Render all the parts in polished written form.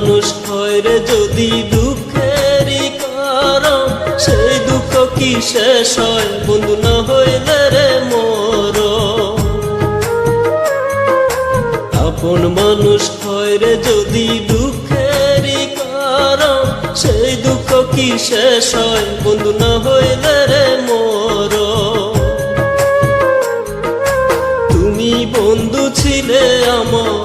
মানুষ হয় রে যদি দুঃখেরই কারণ, সেই দুঃখ কি শেষ হয় বন্ধু না হইলে রে মরণ। আপন মানুষ হয় রে যদি দুঃখেরই কারণ, সেই দুঃখ কি শেষ হয় বন্ধু না হইলে রে মরণ। তুমি বন্ধু ছিলে আমার,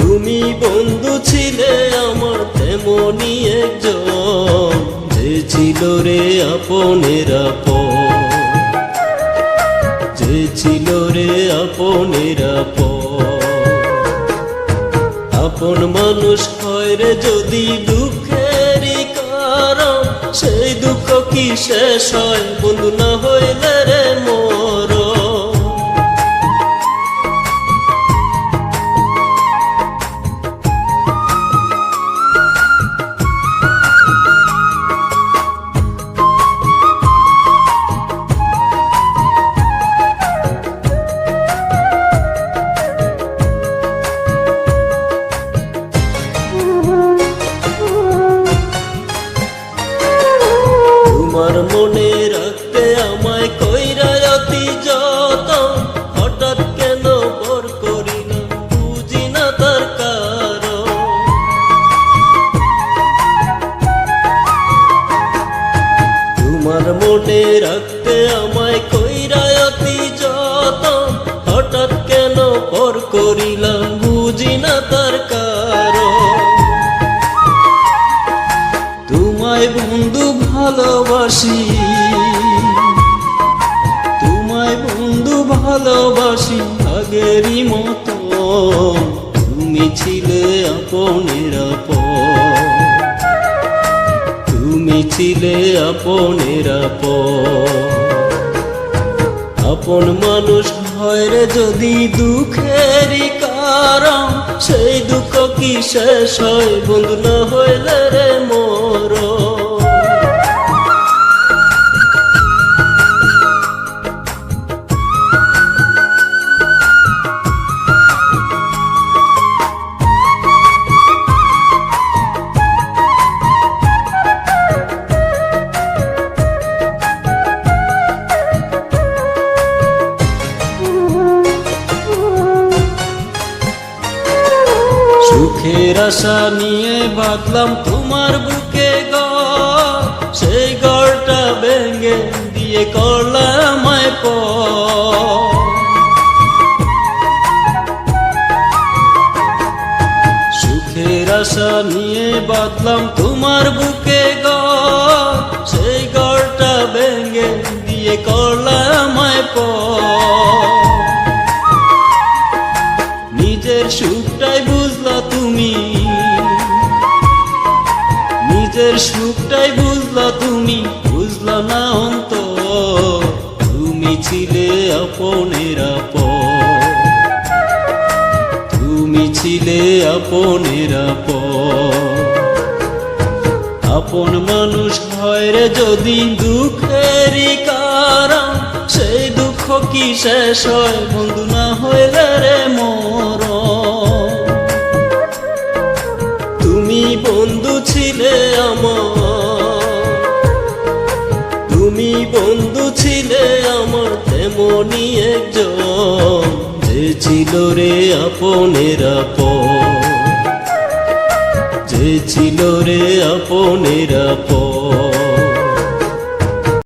তুমি বন্ধু ছিলে আমার তেমনি একজন, যে ছিল রে আপনের আপন, যে ছিল রে আপনের আপন। আপন মানুষ হয় রে যদি দুঃখেরই কারণ, সেই দুঃখ কি শেষ হয় বন্ধু না হইলে রে মরণ। তোমার মনে রাখতে আমায় কইরা অতি যতন, হঠাৎ কেন পর করিলাম বুঝি না তার কারণ। তোমার মনে রাখতে আমায় কইরা অতি যতন, হঠাৎ কেন পর করিলাম বুঝি না তার কারণ। তোমায় বন্ধু ভালোবাসি, তোমায় বন্ধু ভালোবাসি আগেরই মতো, তুমি ছিলে আপনের আপন, তুমি ছিলে আপনের আপন। আপন মানুষ হয় রে যদি দুঃখেরই কারণ, সেই দুঃখ কি শেষ হয় বন্ধু না হইলে রে মরণ। সুখের আশা নিয়ে বাঁধলাম তোমার বুকে ঘর, সেই ঘরটা ভেঙে দিয়ে করলাম আমায় পর। সুখের আশা নিয়ে বাঁধলাম তোমার বুকে ঘর, সেই ঘরটা ভেঙে দিয়ে করলাম আমায় পর। নিজের সুখটাই বুঝলা তুমি, নিজের সুখটাই বুঝলা তুমি, বুঝলা না অন্তর। তুমি ছিলে আপনের আপন, তুমি ছিলে আপনের আপন। আপন মানুষ হয় রে যদি দুঃখেরই কারণ, সেই দুঃখ কি শেষ হয় বন্ধু না হইলে রে মরণ। তুমি বন্ধু ছিলে আমার, তুমি বন্ধু ছিলে আমার তেমনি একজন, যে ছিল রে আপনের আপন, যে ছিল রে আপনের আপন।